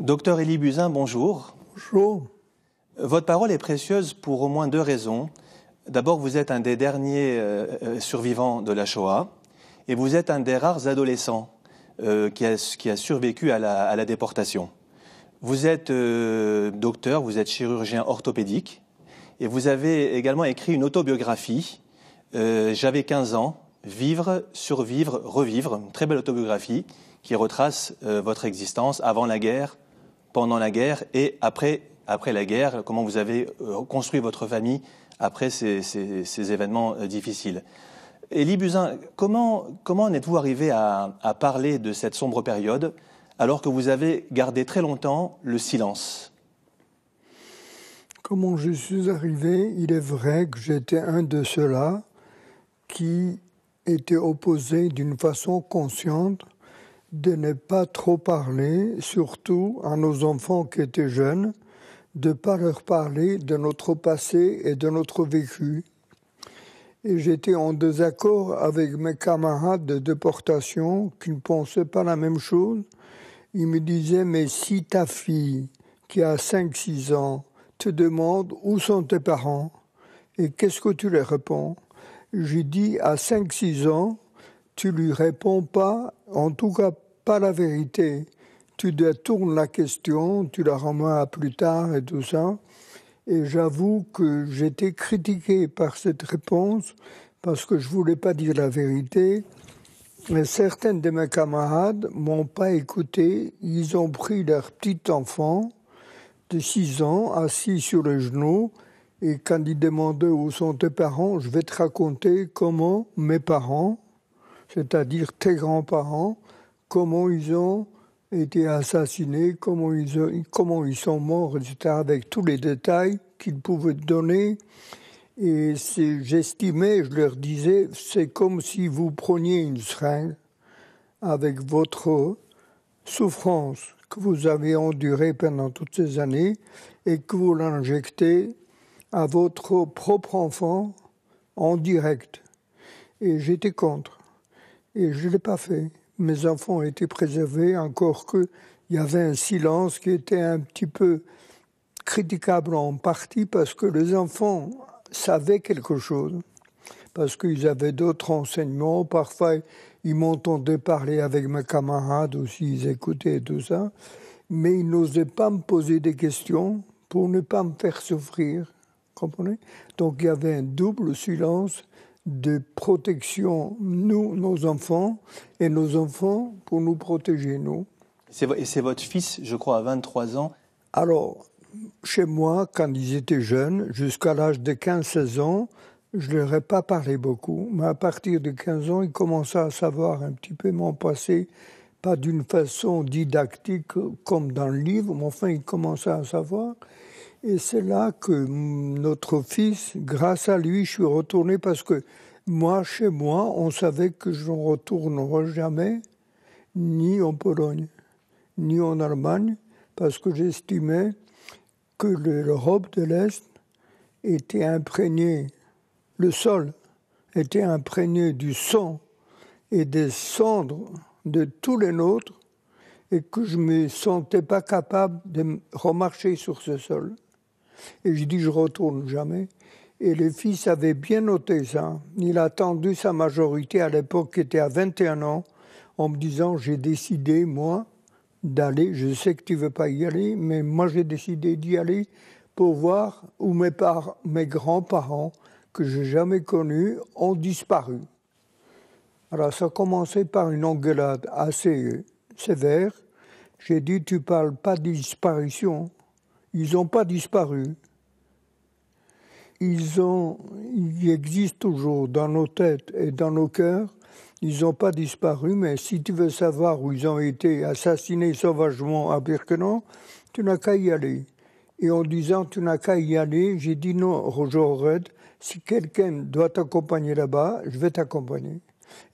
Docteur Élie Buzyn, bonjour. Bonjour. Votre parole est précieuse pour au moins deux raisons. D'abord, vous êtes un des derniers survivants de la Shoah et vous êtes un des rares adolescents qui a survécu à la déportation. Vous êtes docteur, vous êtes chirurgien orthopédique et vous avez également écrit une autobiographie. J'avais 15 ans, Vivre, survivre, revivre, une très belle autobiographie qui retrace votre existence avant la guerre, pendant la guerre et après la guerre, comment vous avez construit votre famille après ces événements difficiles. Élie Buzyn, comment en êtes-vous arrivé à parler de cette sombre période alors que vous avez gardé très longtemps le silence? Comment je suis arrivé? Il est vrai que j'étais un de ceux-là qui était opposé d'une façon consciente de ne pas trop parler, surtout à nos enfants qui étaient jeunes, de ne pas leur parler de notre passé et de notre vécu. Et j'étais en désaccord avec mes camarades de déportation qui ne pensaient pas la même chose. Ils me disaient, mais si ta fille, qui a 5-6 ans, te demande où sont tes parents, et qu'est-ce que tu leur réponds? J'ai dit, à 5-6 ans, tu lui réponds pas, en tout cas pas la vérité. Tu détournes la question, tu la remets à plus tard et tout ça. Et j'avoue que j'étais critiqué par cette réponse parce que je voulais pas dire la vérité. Mais certains de mes camarades m'ont pas écouté. Ils ont pris leur petit enfant de 6 ans assis sur les genoux. Et quand ils demandaient où sont tes parents, je vais te raconter comment mes parents, c'est-à-dire tes grands-parents, comment ils ont été assassinés, comment ils sont morts, etc., avec tous les détails qu'ils pouvaient donner. Et j'estimais, je leur disais, c'est comme si vous preniez une seringue avec votre souffrance que vous avez endurée pendant toutes ces années et que vous l'injectez à votre propre enfant en direct. Et j'étais contre. Et je ne l'ai pas fait. Mes enfants ont été préservés, encore qu'il y avait un silence qui était un petit peu critiquable en partie parce que les enfants savaient quelque chose, parce qu'ils avaient d'autres enseignements. Parfois, ils m'entendaient parler avec mes camarades aussi, ils écoutaient tout ça. Mais ils n'osaient pas me poser des questions pour ne pas me faire souffrir. Comprenez? Donc il y avait un double silence de protection, nous, nos enfants, et nos enfants pour nous protéger, nous. Et c'est votre fils, je crois, à 23 ans. Alors, chez moi, quand ils étaient jeunes, jusqu'à l'âge de 15-16 ans, je ne leur ai pas parlé beaucoup. Mais à partir de 15 ans, ils commençaient à savoir un petit peu mon passé, pas d'une façon didactique comme dans le livre, mais enfin, ils commençaient à savoir. Et c'est là que notre fils, grâce à lui, je suis retourné parce que moi, chez moi, on savait que je ne retournerai jamais, ni en Pologne, ni en Allemagne, parce que j'estimais que l'Europe de l'Est était imprégnée, le sol était imprégné du sang et des cendres de tous les nôtres, et que je ne me sentais pas capable de remarcher sur ce sol. Et j'ai dit, je retourne jamais. Et le fils avait bien noté ça. Il a attendu sa majorité à l'époque, qui était à 21 ans, en me disant, j'ai décidé, moi, d'aller. Je sais que tu ne veux pas y aller, mais moi, j'ai décidé d'y aller pour voir où mes grands-parents, que je n'ai jamais connus, ont disparu. Alors, ça a commencé par une engueulade assez sévère. J'ai dit, tu ne parles pas de disparition. Ils n'ont pas disparu. Ils existent toujours dans nos têtes et dans nos cœurs. Ils n'ont pas disparu, mais si tu veux savoir où ils ont été assassinés sauvagement à Birkenau, tu n'as qu'à y aller. Et en disant tu n'as qu'à y aller, j'ai dit non, Roger Red, si quelqu'un doit t'accompagner là-bas, je vais t'accompagner.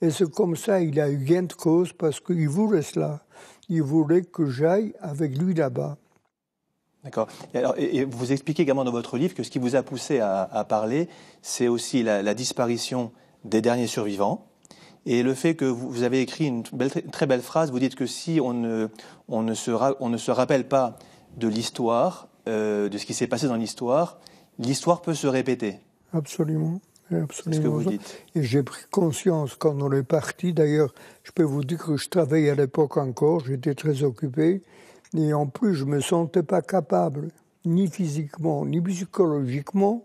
Et c'est comme ça, il a eu gain de cause parce qu'il voulait cela. Il voulait que j'aille avec lui là-bas. D'accord. Et vous expliquez également dans votre livre que ce qui vous a poussé à parler, c'est aussi la disparition des derniers survivants Et le fait que vous avez écrit une très belle phrase, vous dites que si on ne se rappelle pas de l'histoire, de ce qui s'est passé dans l'histoire peut se répéter. Absolument. C'est ce que vous dites. Et j'ai pris conscience quand on est parti. D'ailleurs, je peux vous dire que je travaillais à l'époque encore, j'étais très occupé. Et en plus, je ne me sentais pas capable, ni physiquement, ni psychologiquement,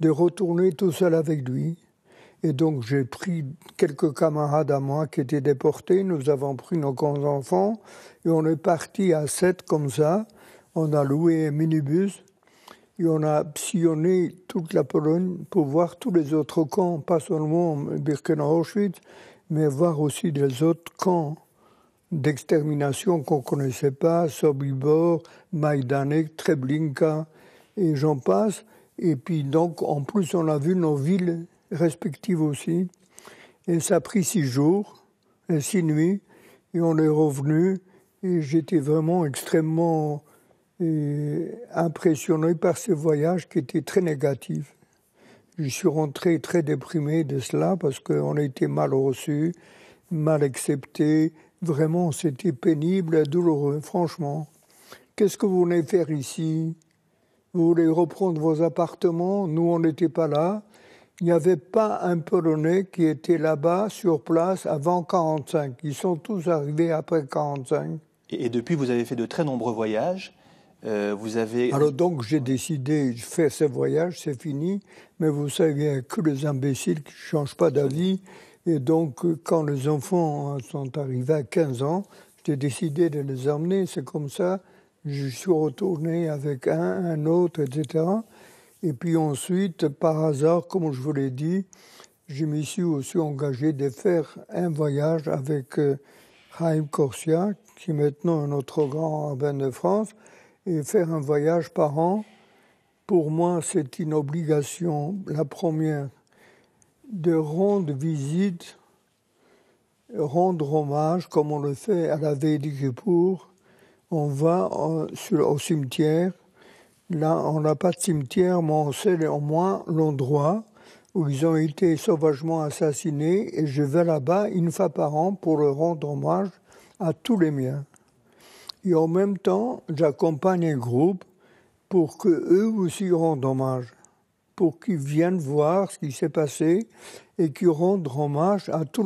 de retourner tout seul avec lui. Et donc, j'ai pris quelques camarades à moi qui étaient déportés. Nous avons pris nos grands-enfants et on est parti à 7 comme ça. On a loué un minibus et on a sillonné toute la Pologne pour voir tous les autres camps, pas seulement Birkenau-Auschwitz, mais voir aussi les autres camps d'extermination qu'on ne connaissait pas, Sobibor, Majdanek, Treblinka, et j'en passe. Et puis donc, en plus, on a vu nos villes respectives aussi. Et ça a pris 6 jours et 6 nuits, et on est revenu, et j'étais vraiment extrêmement impressionné par ce voyage qui était très négatif. Je suis rentré très déprimé de cela, parce qu'on a été mal reçus, mal acceptés. Vraiment, c'était pénible et douloureux, franchement. Qu'est-ce que vous venez faire ici? Vous voulez reprendre vos appartements? Nous, on n'était pas là. Il n'y avait pas un Polonais qui était là-bas, sur place, avant 1945. Ils sont tous arrivés après 1945. Et depuis, vous avez fait de très nombreux voyages. Alors donc, j'ai décidé de faire ce voyage, c'est fini. Mais vous savez, il n'y a que les imbéciles qui ne changent pas d'avis. Et donc, quand les enfants sont arrivés à 15 ans, j'ai décidé de les emmener. C'est comme ça, je suis retourné avec un autre, etc. Et puis ensuite, par hasard, comme je vous l'ai dit, je me suis aussi engagé de faire un voyage avec Chaim Korsia, qui est maintenant notre grand rabbin de France, et faire un voyage par an. Pour moi, c'est une obligation, la première, de rendre visite, rendre hommage, comme on le fait à la veille du Kippour. On va au cimetière. Là, on n'a pas de cimetière, mais on sait au moins l'endroit où ils ont été sauvagement assassinés. Et je vais là-bas une fois par an pour leur rendre hommage à tous les miens. Et en même temps, j'accompagne un groupe pour qu'eux aussi rendent hommage, pour qu'ils viennent voir ce qui s'est passé et qu'ils rendent hommage à tous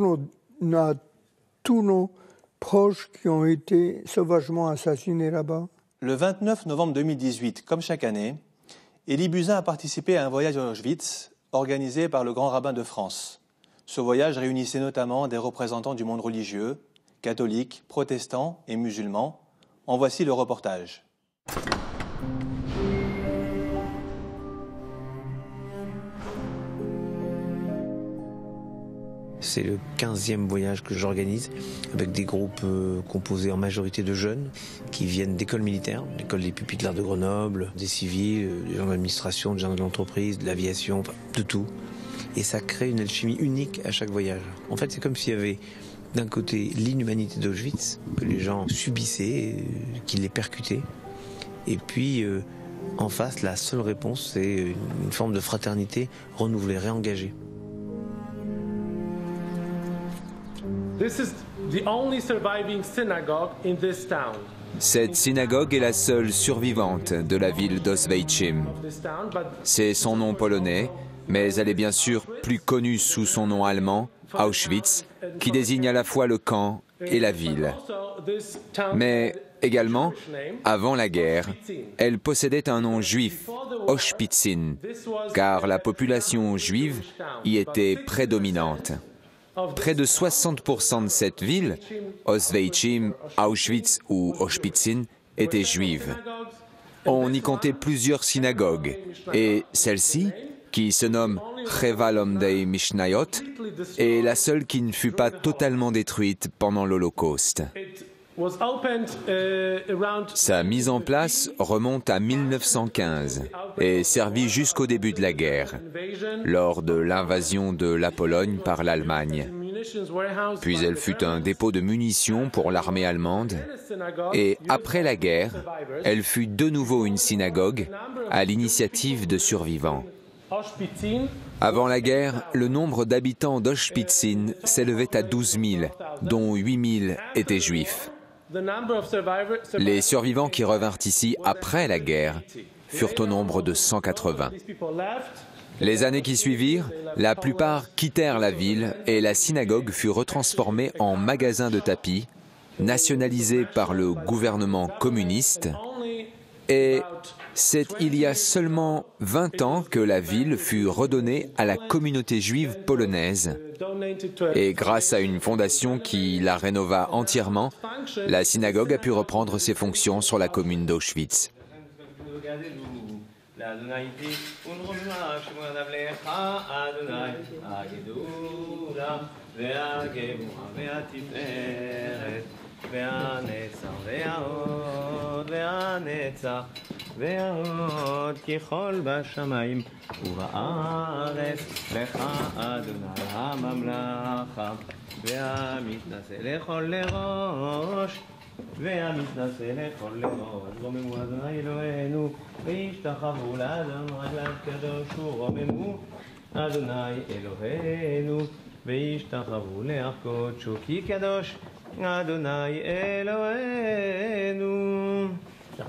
nos proches qui ont été sauvagement assassinés là-bas. Le 29 novembre 2018, comme chaque année, Élie Buzyn a participé à un voyage à Auschwitz organisé par le grand rabbin de France. Ce voyage réunissait notamment des représentants du monde religieux, catholiques, protestants et musulmans. En voici le reportage. C'est le 15e voyage que j'organise avec des groupes composés en majorité de jeunes qui viennent d'écoles militaires, l'école des pupitres de Grenoble, des civils, des gens de l'administration, des gens de l'entreprise, de l'aviation, enfin, de tout. Et ça crée une alchimie unique à chaque voyage. En fait, c'est comme s'il y avait d'un côté l'inhumanité d'Auschwitz, que les gens subissaient, qui les percutaient. Et puis, en face, la seule réponse, c'est une forme de fraternité renouvelée, réengagée. Cette synagogue est la seule survivante de la ville d'Oswiecim. C'est son nom polonais, mais elle est bien sûr plus connue sous son nom allemand, Auschwitz, qui désigne à la fois le camp et la ville. Mais également, avant la guerre, elle possédait un nom juif, Oświęcim, car la population juive y était prédominante. Près de 60% de cette ville, Oswiecim, Auschwitz ou Oświęcim, étaient juives. On y comptait plusieurs synagogues, et celle-ci, qui se nomme Cheva Lomdei Mishnayot, est la seule qui ne fut pas totalement détruite pendant l'Holocauste. Sa mise en place remonte à 1915 et servit jusqu'au début de la guerre, lors de l'invasion de la Pologne par l'Allemagne. Puis elle fut un dépôt de munitions pour l'armée allemande et après la guerre, elle fut de nouveau une synagogue à l'initiative de survivants. Avant la guerre, le nombre d'habitants d'Auschwitzin s'élevait à 12 000, dont 8 000 étaient juifs. Les survivants qui revinrent ici après la guerre furent au nombre de 180. Les années qui suivirent, la plupart quittèrent la ville et la synagogue fut retransformée en magasin de tapis, nationalisé par le gouvernement communiste, et c'est il y a seulement 20 ans que la ville fut redonnée à la communauté juive polonaise. Et grâce à une fondation qui la rénova entièrement, la synagogue a pu reprendre ses fonctions sur la commune d'Auschwitz. ועוד כחול בשמיים ובארץ לך אדוני הממלכה והמתנשא לכל לראש והמתנשא לכל לראש רוממו אדוני אלוהינו וישתחוו לאדוני לקדוש ורוממו אדוני אלוהינו וישתחוו לערכו כי קדוש אדוני אלוהינו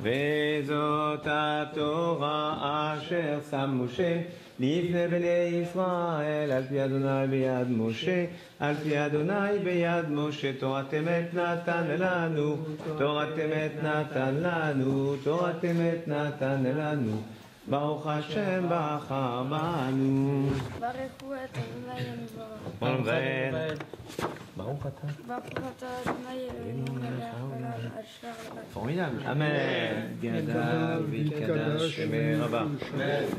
וזאת התורה אשר שם משה לפני בני ישראל על פי אדוני ביד משה על פי אדוני ביד משה תורת אמת נתן לנו תורת אמת נתן לנו תורת אמת נתן לנו ברוך השם בחר בנו ברכו את אדוני יתברך ברוך אתה אדוני אלוהינו מלך העולם אשר Formidable. Amen. Gada, Vikadash, Shemer Rabba.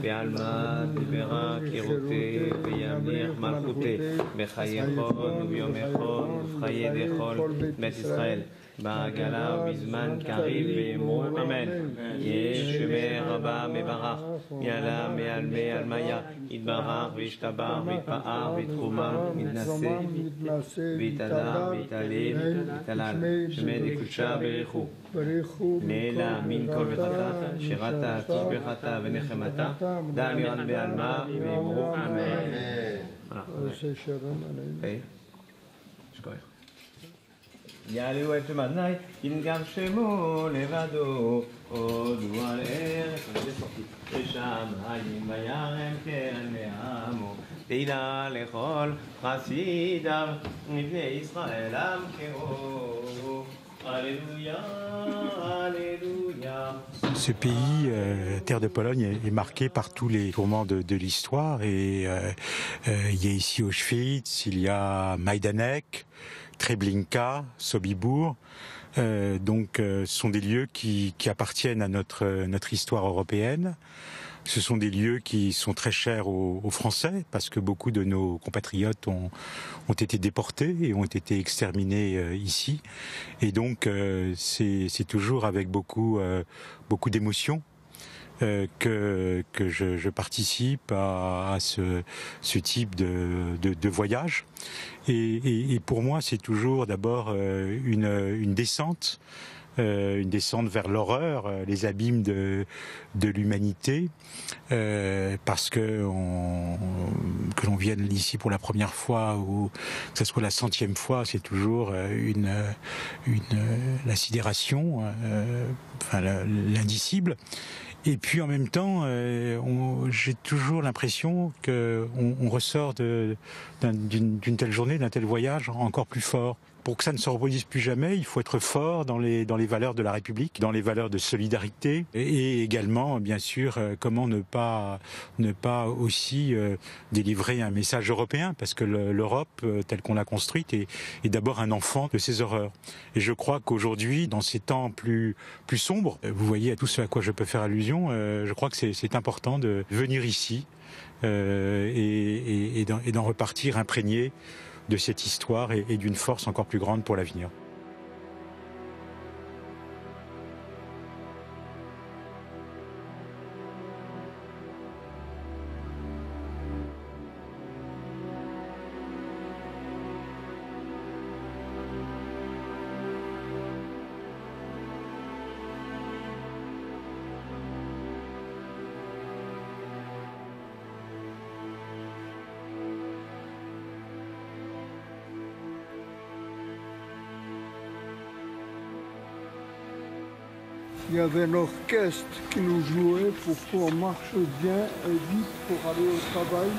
Be'alma, Dibera, Kirote, Be'yamir, Malchute, Bechayechon, Ubiyomechon, Ufchayedechon, Bet Israël. Bagala, Bizman, Kariv, Be'emro. Amen. Yesh, Shemer Rabba, Mebarach. Yala, Me'al, Me'al, Maya. Idbarach, Vishtabar, Vitpa'ar, Vitruma, Mitnase, Vitadar, Vitalil, Vitalal. Shemed, Ekucha, Berichu. Nela, min kol vechata, shirata, tishbechata, venechemata, damiran be'alma, ve'imru, amen. Voilà. יעלו את שם אדוני, ינגב שמו לבדו, הודו על ארץ ושמיים וירם קרן מעמו, תהילה לכל חסידיו, מבני ישראל עם קראו. Alléluia, Alléluia. Ce pays, terre de Pologne, est marqué par tous les tourments de l'histoire. Et il y a ici Auschwitz, il y a Majdanek, Treblinka, Sobibór. Ce sont des lieux qui appartiennent à notre histoire européenne. Ce sont des lieux qui sont très chers aux Français parce que beaucoup de nos compatriotes ont été déportés et ont été exterminés ici. Et donc c'est toujours avec beaucoup d'émotion que je participe à ce type de voyage. Et pour moi, c'est toujours d'abord une descente. Une descente vers l'horreur, les abîmes de l'humanité, parce que l'on vienne ici pour la première fois ou que ce soit la 100e fois, c'est toujours la sidération, l'indicible. Et puis en même temps, j'ai toujours l'impression qu'on ressort d'une telle journée, d'un tel voyage encore plus fort. Pour que ça ne se reproduise plus jamais, il faut être fort dans les valeurs de la République, dans les valeurs de solidarité et également, bien sûr, comment ne pas aussi délivrer un message européen, parce que l'Europe, telle qu'on l'a construite, est d'abord un enfant de ces horreurs. Et je crois qu'aujourd'hui, dans ces temps plus sombres, vous voyez à tout ce à quoi je peux faire allusion, je crois que c'est important de venir ici et d'en repartir imprégné de cette histoire et d'une force encore plus grande pour l'avenir. Il y avait un orchestre qui nous jouait pour qu'on marche bien et vite pour aller au travail.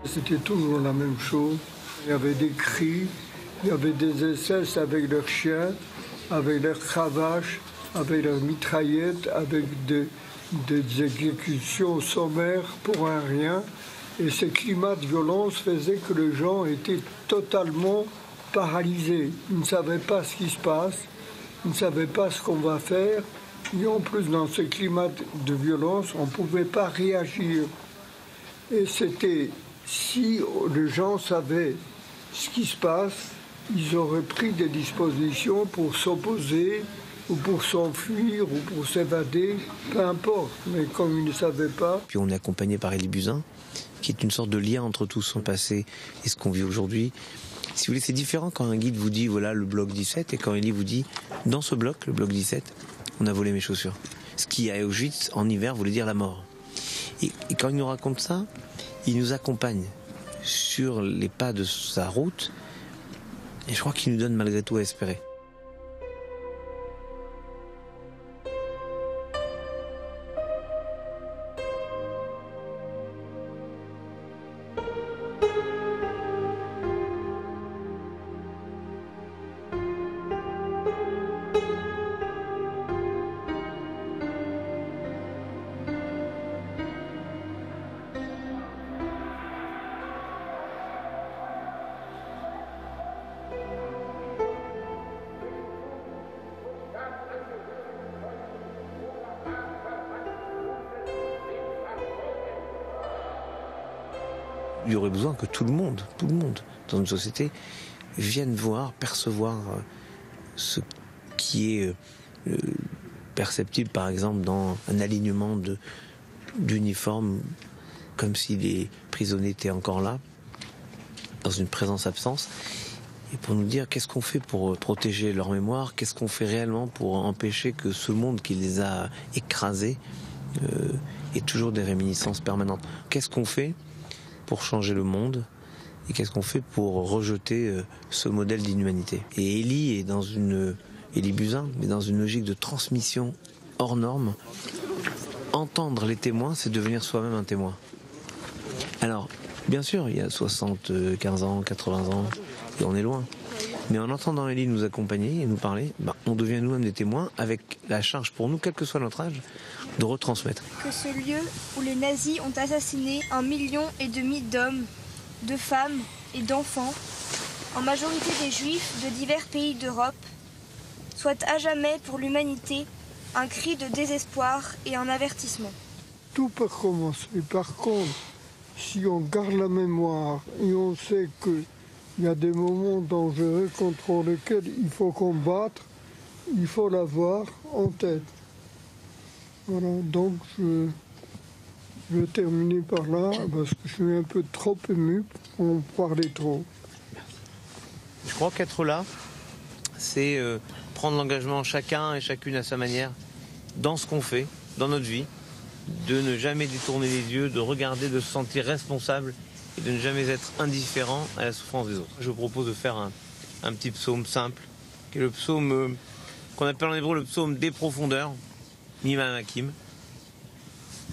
C'était toujours la même chose. Il y avait des cris, il y avait des SS avec leurs chiens, avec leurs cravaches, avec leurs mitraillettes, avec des exécutions sommaires pour un rien. Et ce climat de violence faisait que les gens étaient totalement paralysés. Ils ne savaient pas ce qui se passe, ils ne savaient pas ce qu'on va faire. Et en plus, dans ce climat de violence, on ne pouvait pas réagir. Et c'était... Si les gens savaient ce qui se passe, ils auraient pris des dispositions pour s'opposer ou pour s'enfuir ou pour s'évader, peu importe. Mais comme ils ne savaient pas... Puis on est accompagné par Élie Buzyn, qui est une sorte de lien entre tout son passé et ce qu'on vit aujourd'hui. Si vous voulez, c'est différent quand un guide vous dit, voilà, le bloc 17, et quand Élie vous dit, dans ce bloc, le bloc 17, on a volé mes chaussures. Ce qui, à Auschwitz, en hiver, voulait dire la mort. Et quand il nous raconte ça, il nous accompagne sur les pas de sa route et je crois qu'il nous donne malgré tout à espérer. Il y aurait besoin que tout le monde, dans une société, vienne voir, percevoir ce qui est perceptible, par exemple, dans un alignement d'uniformes, comme si les prisonniers étaient encore là, dans une présence-absence, et pour nous dire qu'est-ce qu'on fait pour protéger leur mémoire, qu'est-ce qu'on fait réellement pour empêcher que ce monde qui les a écrasés ait toujours des réminiscences permanentes. Qu'est-ce qu'on fait pour changer le monde et qu'est-ce qu'on fait pour rejeter ce modèle d'inhumanité. Et Élie Buzyn, mais dans une logique de transmission hors norme. Entendre les témoins, c'est devenir soi-même un témoin. Alors, bien sûr, il y a 75 ans, 80 ans, et on est loin. Mais en entendant Élie nous accompagner et nous parler, on devient nous-mêmes des témoins avec la charge pour nous, quel que soit notre âge, de retransmettre. Que ce lieu où les nazis ont assassiné 1,5 million d'hommes, de femmes et d'enfants, en majorité des juifs de divers pays d'Europe, soit à jamais pour l'humanité un cri de désespoir et un avertissement. Tout peut commencer. Par contre, si on garde la mémoire et on sait que il y a des moments dangereux contre lesquels il faut combattre, il faut l'avoir en tête. Voilà, donc je vais terminer par là parce que je suis un peu trop ému pour en parler trop. Je crois qu'être là, c'est prendre l'engagement chacun et chacune à sa manière dans ce qu'on fait, dans notre vie, de ne jamais détourner les yeux, de regarder, de se sentir responsable et de ne jamais être indifférent à la souffrance des autres. Je vous propose de faire un petit psaume simple, qui est le psaume qu'on appelle en hébreu le psaume des profondeurs, Mimamakim.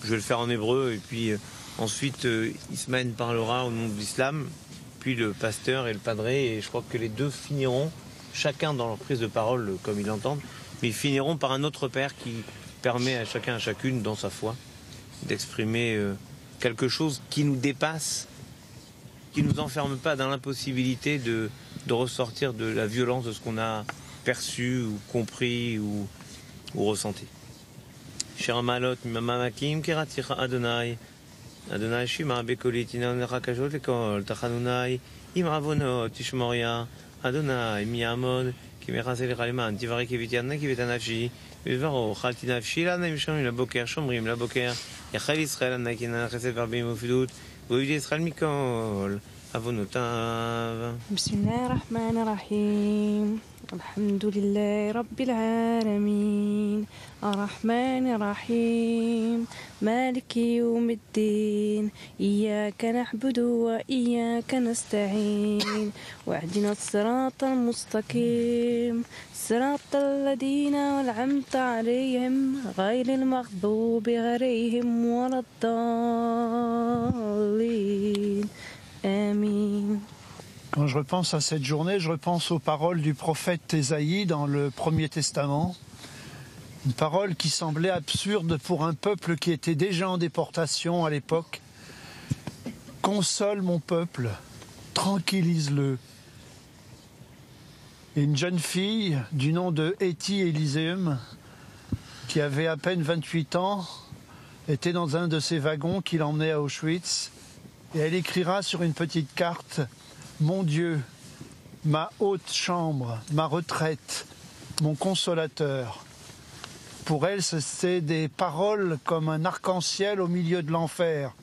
Je vais le faire en hébreu et puis ensuite Ismaël parlera au nom de l'islam, puis le pasteur et le padré, et je crois que les deux finiront, chacun dans leur prise de parole comme ils l'entendent, mais ils finiront par un autre père qui permet à chacun et à chacune dans sa foi d'exprimer quelque chose qui nous dépasse, qui ne nous enferme pas dans l'impossibilité de ressortir de la violence de ce qu'on a perçu ou compris ou ressenti. Cher Malot, Mimamakim, Keratira Adonai, Adonai Shima, Bekolitina, Nerakajot, Lekol, Tachanunai, Imravonot, Tishmoria, Adonai, Miamod, Kimerasel Raliman, Tivari Kivitiana, Kivitanachi, Vivaro, Khaltinafshi, Lana Misham, la Boker, Shomrim, la Boker, Yachal Israël, Nakina, Chesed Verbim, Ufidut, Voyez Israël Mikol, Avonotav. Bismillahirrahmanirrahim. Alhamdulillahi Rabbil Alamin. Ar-Rahmanir-Rahim. Maliki Yawmiddin. Iyyaka na'budu wa iyyaka nasta'in. Wahdina as-siratal mustaqim. Siratal ladina an'amta 'alayhim ghayril maghdubi 'alayhim waladdallin. Amin. Quand je repense à cette journée, je repense aux paroles du prophète Ésaïe dans le Premier Testament. Une parole qui semblait absurde pour un peuple qui était déjà en déportation à l'époque. « Console mon peuple, tranquillise-le ». Et une jeune fille du nom de Hetty Elyséum, qui avait à peine 28 ans, était dans un de ces wagons qui l'emmenait à Auschwitz. Et elle écrira sur une petite carte « Mon Dieu, ma haute chambre, ma retraite, mon consolateur ». Pour elle, c'était des paroles comme un arc-en-ciel au milieu de l'enfer.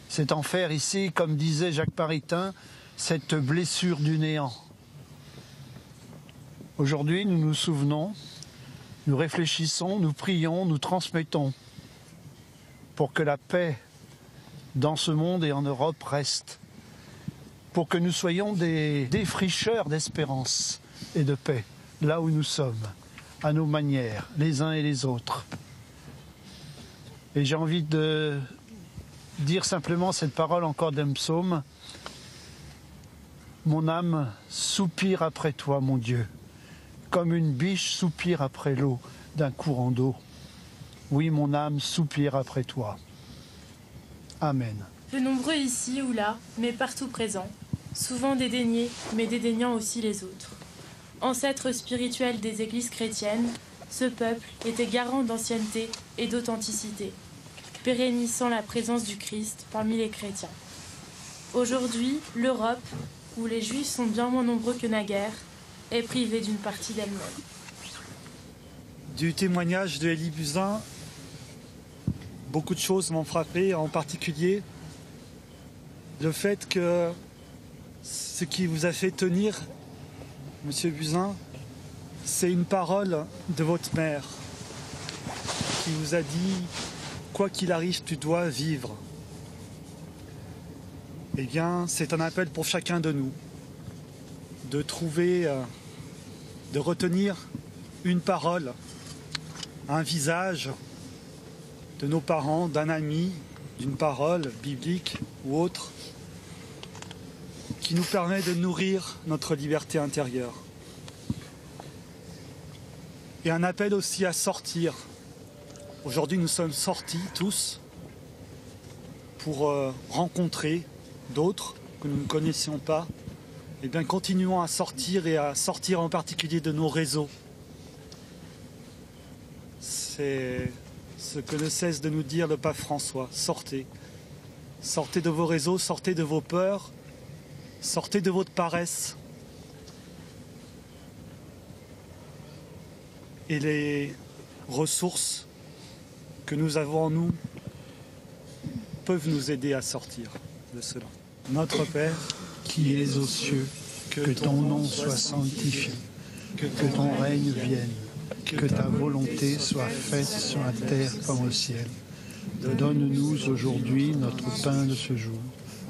Cet enfer ici, comme disait Jacques Maritain, cette blessure du néant. Aujourd'hui, nous nous souvenons, nous réfléchissons, nous prions, nous transmettons pour que la paix dans ce monde et en Europe reste, pour que nous soyons des défricheurs d'espérance et de paix, là où nous sommes, à nos manières, les uns et les autres. Et j'ai envie de dire simplement cette parole encore d'un psaume. Mon âme soupire après toi, mon Dieu, comme une biche soupire après l'eau d'un courant d'eau. Oui, mon âme soupire après toi. Amen. Peu nombreux ici ou là, mais partout présents, souvent dédaignés, mais dédaignant aussi les autres. Ancêtre spirituel des églises chrétiennes, ce peuple était garant d'ancienneté et d'authenticité, pérennisant la présence du Christ parmi les chrétiens. Aujourd'hui, l'Europe, où les Juifs sont bien moins nombreux que naguère, est privée d'une partie d'elle-même. Du témoignage de Élie Buzyn, beaucoup de choses m'ont frappé, en particulier le fait que ce qui vous a fait tenir, Monsieur Buzyn, c'est une parole de votre mère qui vous a dit « Quoi qu'il arrive, tu dois vivre ». Eh bien, c'est un appel pour chacun de nous de trouver, de retenir une parole, un visage de nos parents, d'un ami, d'une parole biblique ou autre, qui nous permet de nourrir notre liberté intérieure. Et un appel aussi à sortir. Aujourd'hui, nous sommes sortis tous pour rencontrer d'autres que nous ne connaissions pas. Eh bien, continuons à sortir et à sortir en particulier de nos réseaux. C'est ce que ne cesse de nous dire le pape François. Sortez. Sortez de vos réseaux, sortez de vos peurs, sortez de votre paresse. Et les ressources que nous avons en nous peuvent nous aider à sortir de cela. Notre Père, qui es aux cieux, que ton nom soit sanctifié, que ton règne vienne, que ta volonté soit faite sur la terre comme au ciel. Donne-nous aujourd'hui notre pain de ce jour.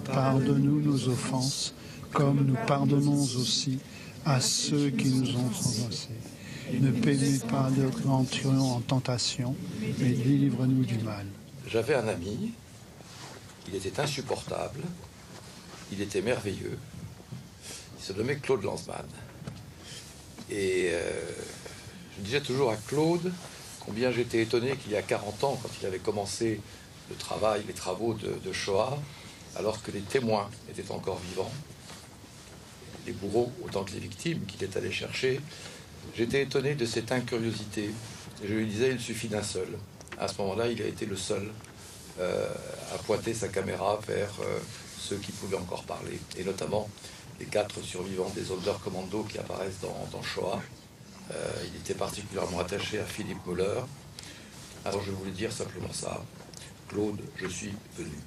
Pardonne-nous nos offenses, comme nous pardonnons aussi à ceux qui nous ont offensés. Ne permets pas de que nous entrions en tentation, mais délivre-nous du mal. J'avais un ami, il était insupportable, il était merveilleux, il se nommait Claude Lanzmann. Et je disais toujours à Claude combien j'étais étonné qu'il y a 40 ans, quand il avait commencé le travail, les travaux de Shoah, alors que les témoins étaient encore vivants, les bourreaux autant que les victimes qu'il est allé chercher, j'étais étonné de cette incuriosité. Et je lui disais, il suffit d'un seul. À ce moment-là, il a été le seul à pointer sa caméra vers ceux qui pouvaient encore parler, et notamment les 4 survivants des Sonderkommando qui apparaissent dans Shoah. Il était particulièrement attaché à Philippe Müller. Alors je voulais dire simplement ça. Claude, je suis venu.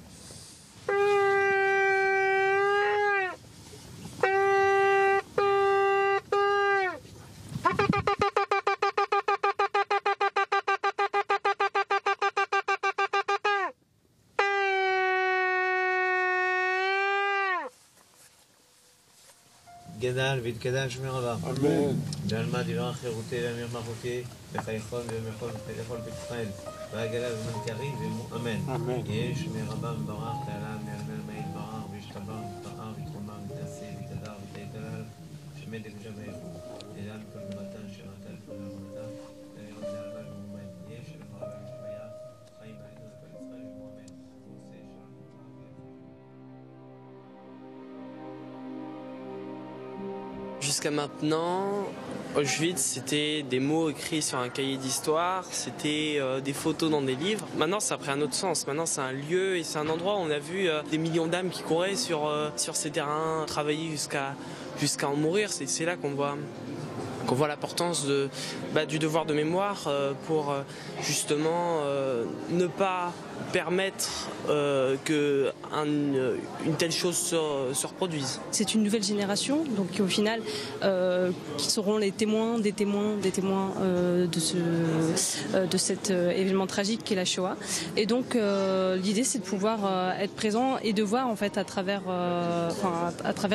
גדל והתקדש מרבה. אמן. ועלמא דברה חירותי ואמיר מלכותי וחייכון ויכול לכל בית ישראל. והגלה ומנכרי אמן. אמן. יש מרבה מברך תעלה מעלמל מעיל ברר וישתבר ותפאר ותחומה ותעשי ותדר ותתלל שמדק ושמר. אלן כל מתן שרתה לכל עבודה. ויום נעלמל ומומן. יש למרבה ושמיה חיים בעלינו לכל ישראל ומואמן. Jusqu'à maintenant, Auschwitz, c'était des mots écrits sur un cahier d'histoire, c'était des photos dans des livres. Maintenant, ça a pris un autre sens. Maintenant, c'est un lieu et c'est un endroit où on a vu des millions d'âmes qui couraient sur ces terrains, travailler jusqu'à en mourir. C'est là qu'on voit l'importance du devoir de mémoire pour justement ne pas permettre qu'une telle chose se reproduise. C'est une nouvelle génération, donc au final, qui seront les témoins des témoins de cet événement tragique qu'est la Shoah. Et donc l'idée, c'est de pouvoir être présent et de voir en fait à travers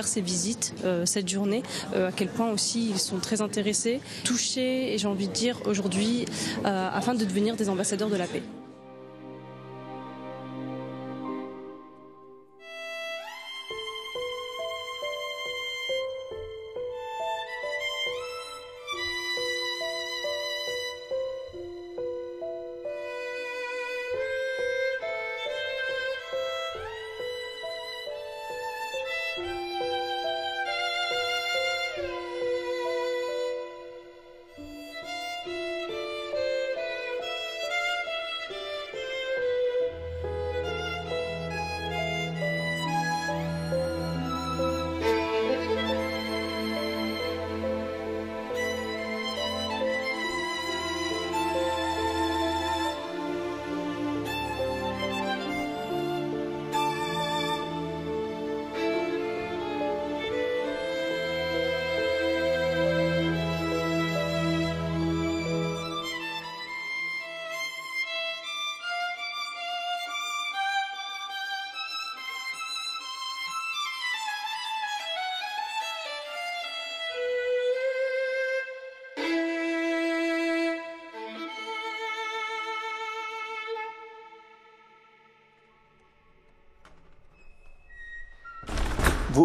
ces visites, cette journée, à quel point aussi ils sont très intéressés, touchés, et j'ai envie de dire aujourd'hui, afin de devenir des ambassadeurs de la paix.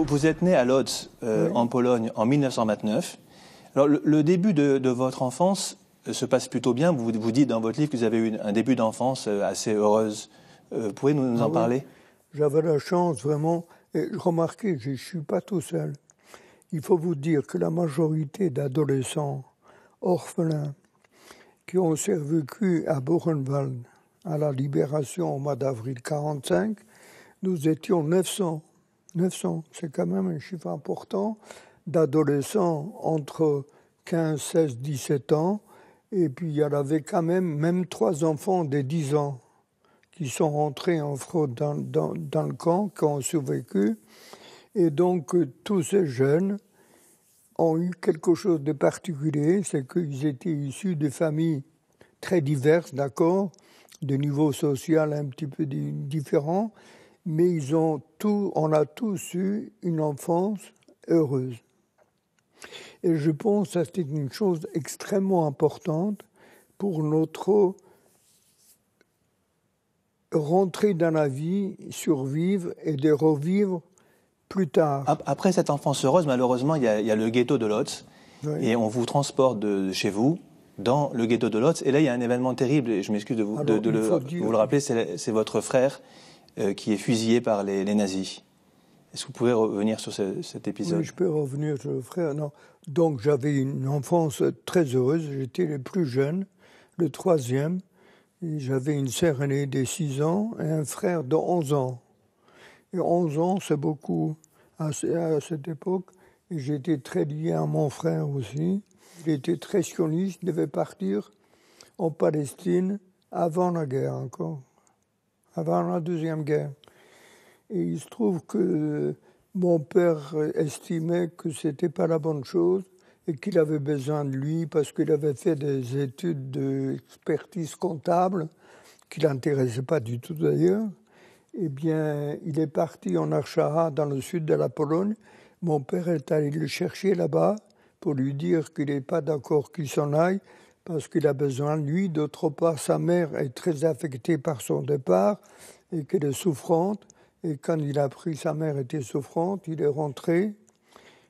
Vous êtes né à Lodz, en Pologne, en 1929. Alors, le début de votre enfance se passe plutôt bien. Vous dites dans votre livre que vous avez eu un début d'enfance assez heureuse. Pouvez nous en parler? J'avais la chance, vraiment. Et remarquez, je ne suis pas tout seul. Il faut vous dire que la majorité d'adolescents orphelins qui ont survécu à Buchenwald, à la libération au mois d'avril 1945, nous étions 900. 900, c'est quand même un chiffre important, d'adolescents entre 15, 16, 17 ans. Et puis il y en avait quand même 3 enfants de 10 ans qui sont rentrés en fraude dans le camp, qui ont survécu. Et donc tous ces jeunes ont eu quelque chose de particulier, c'est qu'ils étaient issus de familles très diverses, d'accord, de niveau social un petit peu différents, mais on a tous eu une enfance heureuse. Et je pense que c'est une chose extrêmement importante pour notre rentrer dans la vie, survivre et de revivre plus tard. Après cette enfance heureuse, malheureusement, il y a le ghetto de Lodz, et on vous transporte de chez vous dans le ghetto de Lodz, et là il y a un événement terrible, et je m'excuse de vous le rappeler, c'est votre frère qui est fusillé par les nazis. Est-ce que vous pouvez revenir sur cet épisode? Oui, je peux revenir sur le frère. Non. Donc j'avais une enfance très heureuse, j'étais le plus jeune, le 3e, et j'avais une sœur aînée de 6 ans et un frère de 11 ans. Et 11 ans, c'est beaucoup à cette époque, et j'étais très lié à mon frère aussi. Il était très sioniste, il devait partir en Palestine avant la guerre encore, avant la Deuxième Guerre. Et il se trouve que mon père estimait que ce n'était pas la bonne chose et qu'il avait besoin de lui parce qu'il avait fait des études d'expertise comptable qui ne l'intéressaient pas du tout d'ailleurs. Eh bien, il est parti en Archara, dans le sud de la Pologne, Mon père est allé le chercher là-bas pour lui dire qu'il n'est pas d'accord qu'il s'en aille parce qu'il a besoin de lui. D'autre part, sa mère est très affectée par son départ et qu'elle est souffrante. Et quand il a appris que sa mère était souffrante, il est rentré.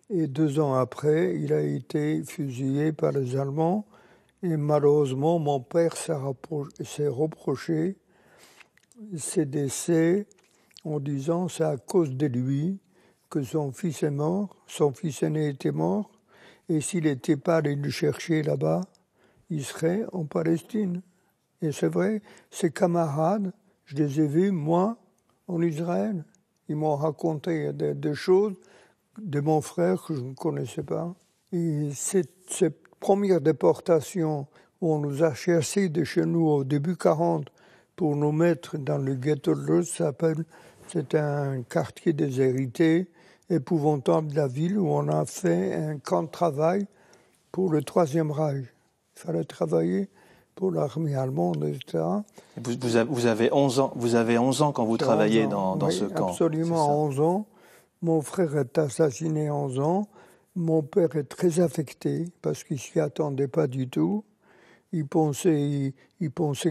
Et 2 ans après, il a été fusillé par les Allemands. Et malheureusement, mon père s'est reproché ses décès en disant c'est à cause de lui que son fils est mort, son fils aîné était mort, et s'il n'était pas allé le chercher là-bas, il serait en Palestine. Et c'est vrai, ses camarades, je les ai vus, moi, en Israël. Ils m'ont raconté des choses de mon frère que je ne connaissais pas. Et cette première déportation où on nous a chassés de chez nous au début 40 pour nous mettre dans le ghetto de Lodz, c'est un quartier déshérité, épouvantable de la ville où on a fait un camp de travail pour le Troisième Reich. Il fallait travailler pour l'armée allemande, etc. Vous avez 11 ans quand vous travaillez dans ce camp. Absolument, 11 ans. Mon frère est assassiné à 11 ans. Mon père est très affecté parce qu'il ne s'y attendait pas du tout. Il pensait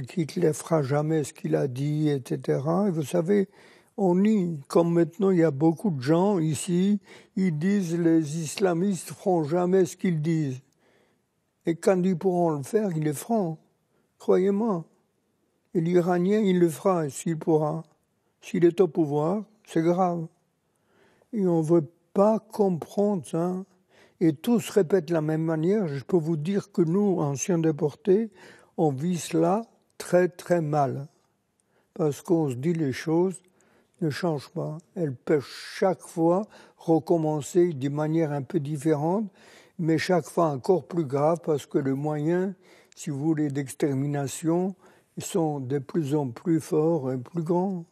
qu'Hitler ne fera jamais ce qu'il a dit, etc. Et vous savez, on nie, comme maintenant il y a beaucoup de gens ici, ils disent les islamistes ne feront jamais ce qu'ils disent. Et quand ils pourront le faire, ils le feront. Croyez-moi. Et l'Iranien, il le fera s'il pourra. S'il est au pouvoir, c'est grave. Et on ne veut pas comprendre ça. Et tout se répète de la même manière. Je peux vous dire que nous, anciens déportés, on vit cela très très mal. Parce qu'on se dit les choses ne changent pas. Elles peuvent chaque fois recommencer d'une manière un peu différente, mais chaque fois encore plus grave parce que les moyens, si vous voulez, d'extermination sont de plus en plus forts et plus grands.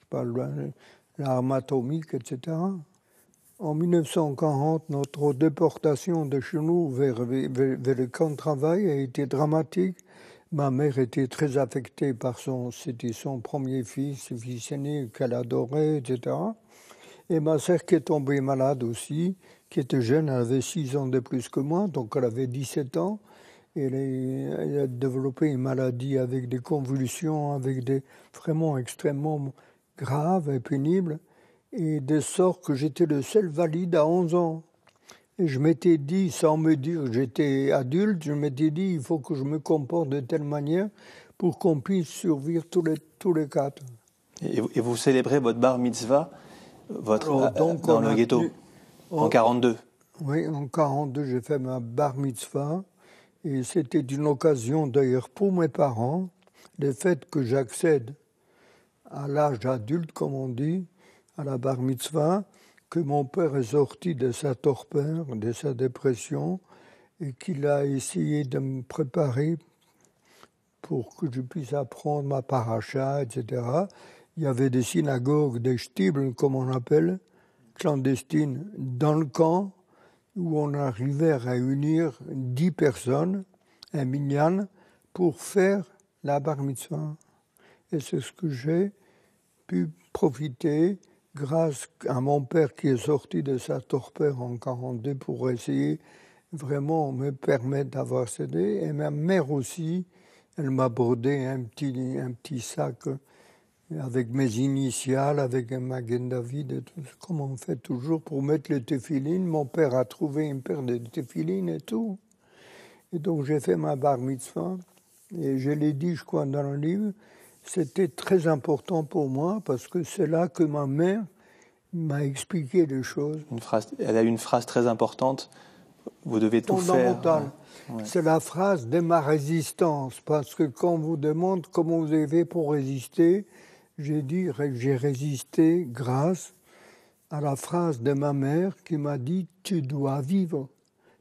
Je parle de l'arme atomique, etc. En 1940, notre déportation de chez nous vers le camp de travail a été dramatique. Ma mère était très affectée par c'était son premier fils aîné qu'elle adorait, etc. Et ma sœur qui est tombée malade aussi, qui était jeune, elle avait 6 ans de plus que moi, donc elle avait 17 ans. Elle a développé une maladie avec des convulsions, vraiment extrêmement graves et pénibles. Et de sorte que j'étais le seul valide à 11 ans. Et je m'étais dit, sans me dire que j'étais adulte, je m'étais dit, il faut que je me comporte de telle manière pour qu'on puisse survivre tous les 4. Et vous célébrez votre bar mitzvah dans le ghetto, en 42. Oui, en 42, j'ai fait ma bar mitzvah. Et c'était une occasion, d'ailleurs, pour mes parents, le fait que j'accède à l'âge adulte, comme on dit, à la bar mitzvah, que mon père est sorti de sa torpeur, de sa dépression, et qu'il a essayé de me préparer pour que je puisse apprendre ma paracha, etc. Il y avait des synagogues, des shtibl, comme on appelle, clandestines, dans le camp, où on arrivait à réunir 10 personnes, un minyan, pour faire la bar mitzvah. Et c'est ce que j'ai pu profiter grâce à mon père qui est sorti de sa torpeur en 1942 pour essayer vraiment me permettre d'avoir cédé. Et ma mère aussi, elle m'a brodé un petit sac avec mes initiales, avec un Magen David, et tout, comme on fait toujours pour mettre les téphilines. Mon père a trouvé une paire de téphilines et tout. Et donc j'ai fait ma bar mitzvah. Et je l'ai dit, je crois, dans le livre, c'était très important pour moi parce que c'est là que ma mère m'a expliqué les choses. Elle a eu une phrase très importante, vous devez tout faire. Ouais. C'est la phrase de ma résistance, parce que quand on vous demande comment vous avez fait pour résister, j'ai dit j'ai résisté grâce à la phrase de ma mère qui m'a dit « tu dois vivre,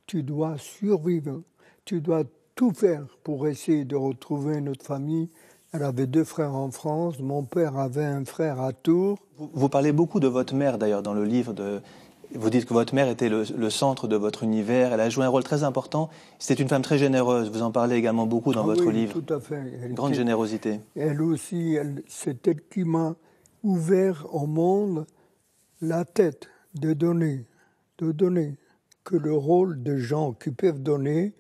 tu dois survivre, tu dois tout faire pour essayer de retrouver notre famille ». Elle avait 2 frères en France, mon père avait un frère à Tours. Vous parlez beaucoup de votre mère d'ailleurs dans le livre. Vous dites que votre mère était le centre de votre univers, elle a joué un rôle très important. C'était une femme très généreuse, vous en parlez également beaucoup dans votre livre. Tout à fait. Une grande générosité. Elle aussi, c'est elle qui m'a ouvert au monde la tête de donner. de donner, que le rôle des gens qui peuvent donner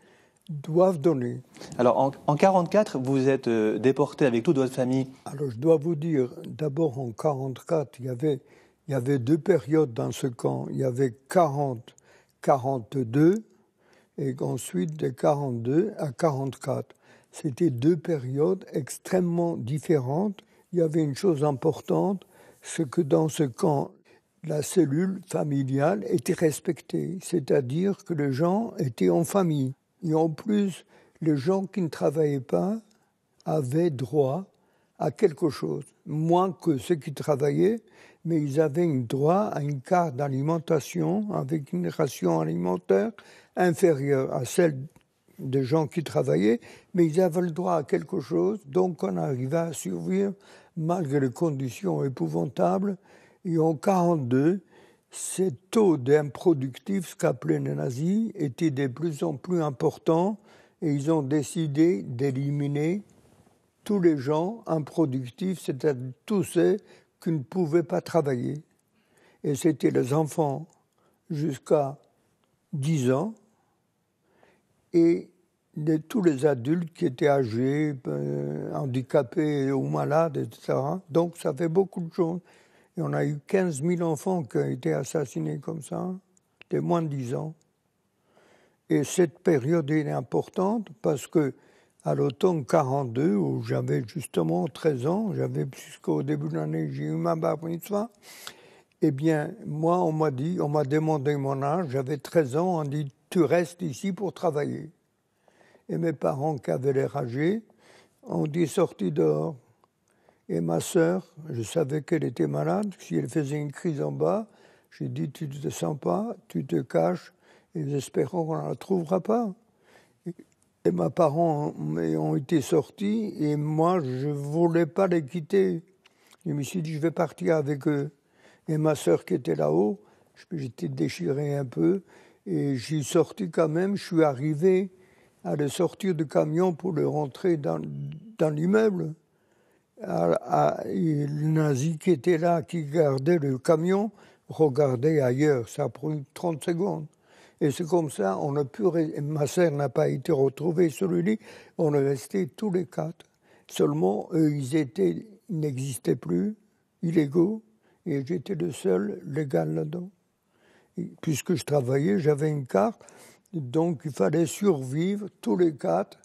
doivent donner. Alors en 1944, vous êtes déporté avec toute votre famille. Alors je dois vous dire, d'abord en 1944, il y avait deux périodes dans ce camp. Il y avait 40-42 et ensuite de 42 à 44. C'était deux périodes extrêmement différentes. Il y avait une chose importante, c'est que dans ce camp, la cellule familiale était respectée, c'est-à-dire que les gens étaient en famille. Et en plus, les gens qui ne travaillaient pas avaient droit à quelque chose, moins que ceux qui travaillaient, mais ils avaient droit à une carte d'alimentation avec une ration alimentaire inférieure à celle des gens qui travaillaient, mais ils avaient le droit à quelque chose, donc on arrivait à survivre malgré les conditions épouvantables. Et en 1942, ces taux d'improductifs, ce qu'appelaient les nazis, étaient de plus en plus importants et ils ont décidé d'éliminer tous les gens improductifs, c'est-à-dire tous ceux qui ne pouvaient pas travailler. Et c'était les enfants jusqu'à 10 ans et tous les adultes qui étaient âgés, handicapés ou malades, etc. Donc ça fait beaucoup de choses. Et on a eu 15 000 enfants qui ont été assassinés comme ça, de moins de 10 ans. Et cette période est importante parce que à l'automne 1942, où j'avais justement 13 ans, jusqu'au début de l'année, j'ai eu ma bar mitzvah, eh bien, moi, on m'a demandé mon âge, j'avais 13 ans, on dit, tu restes ici pour travailler. Et mes parents, qui avaient l'air âgés, ont dit, sorti dehors. Et ma sœur, je savais qu'elle était malade. Si elle faisait une crise en bas, j'ai dit, tu ne te sens pas, tu te caches, et espérons qu'on ne la trouvera pas. Et mes parents ont été sortis, et moi, je ne voulais pas les quitter. Je me suis dit, je vais partir avec eux. Et ma sœur qui était là-haut, j'étais déchiré un peu, et je suis sorti quand même, je suis arrivé à le sortir du camion pour le rentrer dans l'immeuble. Le nazi qui était là, qui gardait le camion, regardait ailleurs. Ça a pris 30 secondes. Et c'est comme ça, ma sœur n'a pas été retrouvée sur le lit, on est restés tous les quatre. Seulement, eux, ils n'existaient plus, illégaux, et j'étais le seul légal là-dedans. Et puisque je travaillais, j'avais une carte, donc il fallait survivre tous les quatre,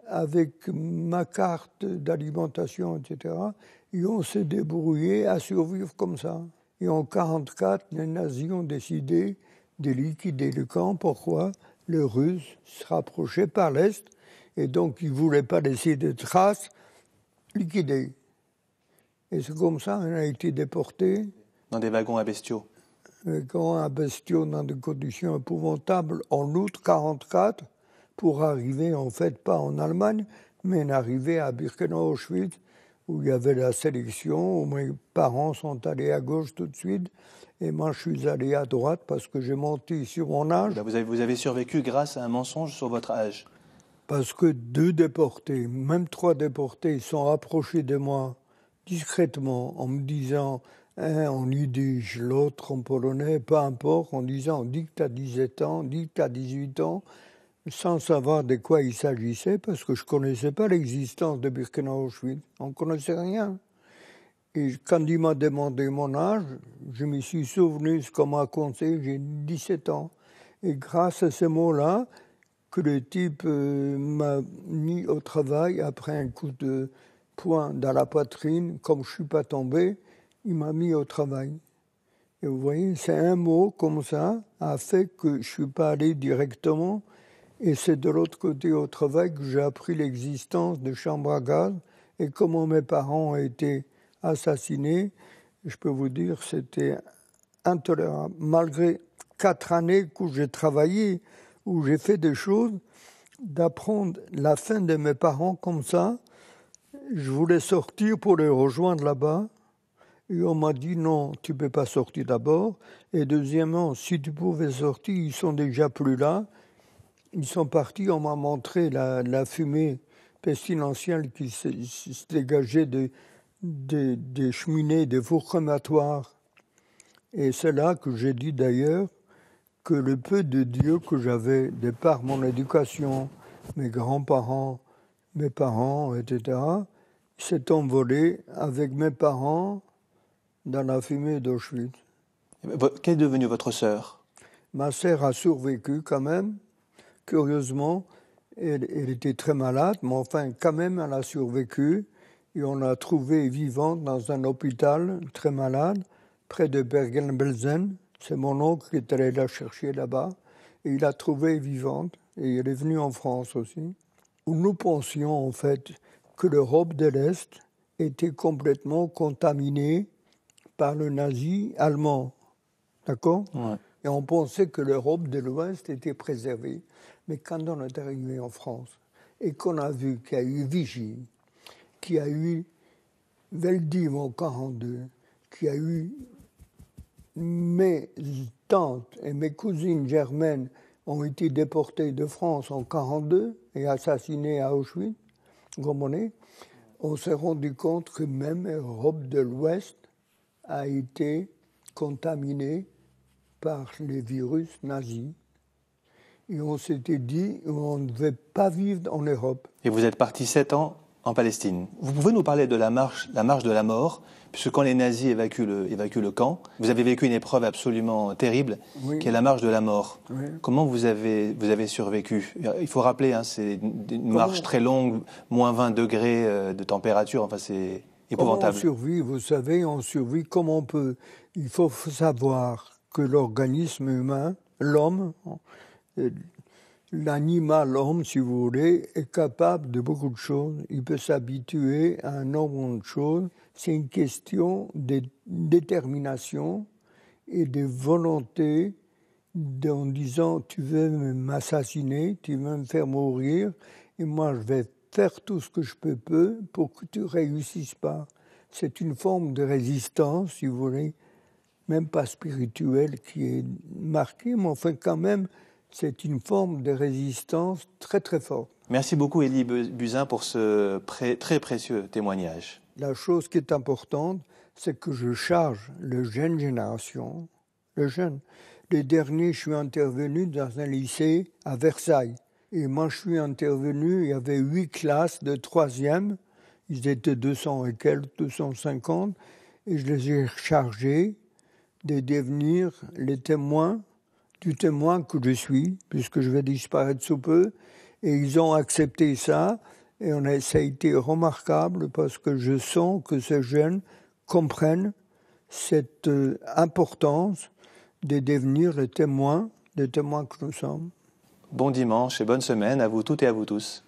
avec ma carte d'alimentation, etc. Et on s'est débrouillé à survivre comme ça. Et en 1944, les nazis ont décidé de liquider le camp. Pourquoi ? Les Russes se rapprochaient par l'Est, et donc ils ne voulaient pas laisser de traces, liquider. Et c'est comme ça qu'on a été déportés. Dans des wagons à bestiaux. Wagons à bestiaux dans des conditions épouvantables en août 1944, pour arriver, en fait, pas en Allemagne, mais arriver à Birkenau-Auschwitz, où il y avait la sélection, où mes parents sont allés à gauche tout de suite, et moi je suis allé à droite parce que j'ai menti sur mon âge. Vous avez survécu grâce à un mensonge sur votre âge. Parce que 2 déportés, même 3 déportés, sont approchés de moi discrètement en me disant, un en yiddish, l'autre en polonais, peu importe, en disant, on dit que tu as 17 ans, on dit que tu as 18 ans, sans savoir de quoi il s'agissait, parce que je ne connaissais pas l'existence de Birkenau-Auschwitz. On ne connaissait rien. Et quand il m'a demandé mon âge, je me suis souvenu ce qu'on m'a conseillé, j'ai 17 ans. Et grâce à ces mots-là, que le type m'a mis au travail, après un coup de poing dans la poitrine, comme je ne suis pas tombé, il m'a mis au travail. Et vous voyez, c'est un mot comme ça a fait que je ne suis pas allé directement. Et c'est de l'autre côté au travail que j'ai appris l'existence de chambres à gaz et comment mes parents ont été assassinés. Je peux vous dire, c'était intolérable. Malgré 4 années où j'ai travaillé, où j'ai fait des choses, d'apprendre la fin de mes parents comme ça, je voulais sortir pour les rejoindre là-bas. Et on m'a dit non, tu ne peux pas sortir d'abord. Et deuxièmement, si tu pouvais sortir, ils sont déjà plus là. Ils sont partis, on m'a montré la fumée pestilentielle qui se dégageait des cheminées, des fours crématoires. Et c'est là que j'ai dit d'ailleurs que le peu de Dieu que j'avais, de par mon éducation, mes grands-parents, mes parents, etc., s'est envolé avec mes parents dans la fumée d'Auschwitz. Qu'est devenue votre sœur? Ma sœur a survécu quand même. Curieusement, elle était très malade, mais enfin, quand même, elle a survécu. Et on l'a trouvée vivante dans un hôpital, très malade, près de Bergen-Belsen. C'est mon oncle qui est allé la chercher là-bas. Et il l'a trouvée vivante. Et elle est venue en France aussi. Où nous pensions, en fait, que l'Europe de l'Est était complètement contaminée par le nazi allemand. D'accord ? Ouais. Et on pensait que l'Europe de l'Ouest était préservée. Mais quand on est arrivé en France et qu'on a vu qu'il y a eu Vichy, qu'il y a eu Veldiv en 1942, qu'il y a eu mes tantes et mes cousines germaines ont été déportées de France en 1942 et assassinées à Auschwitz, vous comprenez ? On s'est rendu compte que même l'Europe de l'Ouest a été contaminée par les virus nazis. Et on s'était dit qu'on ne devait pas vivre en Europe. Et vous êtes parti 7 ans en Palestine. Vous pouvez nous parler de la marche de la mort, puisque quand les nazis évacuent le camp, vous avez vécu une épreuve absolument terrible, oui. Qui est la marche de la mort. Oui. Comment vous avez survécu? Il faut rappeler, hein, c'est une marche très longue, moins 20 degrés de température, enfin c'est épouvantable. Comment on survit, vous savez, on survit comme on peut. Il faut savoir que l'organisme humain, l'homme, l'animal homme, si vous voulez, est capable de beaucoup de choses. Il peut s'habituer à un nombre de choses. C'est une question de détermination et de volonté en disant « tu veux m'assassiner, tu veux me faire mourir, et moi je vais faire tout ce que je peux pour que tu ne réussisses pas ». C'est une forme de résistance, si vous voulez, même pas spirituelle, qui est marquée, mais enfin quand même, c'est une forme de résistance très très forte. Merci beaucoup Élie Buzyn pour ce très précieux témoignage. La chose qui est importante, c'est que je charge la jeune génération, Les derniers, je suis intervenu dans un lycée à Versailles. Et moi, je suis intervenu, il y avait 8 classes de 3e, ils étaient 200 et quelques, 250, et je les ai chargés de devenir les témoins du témoin que je suis, puisque je vais disparaître sous peu. Et ils ont accepté ça, et ça a été remarquable parce que je sens que ces jeunes comprennent cette importance de devenir les témoins que nous sommes. Bon dimanche et bonne semaine à vous toutes et à vous tous.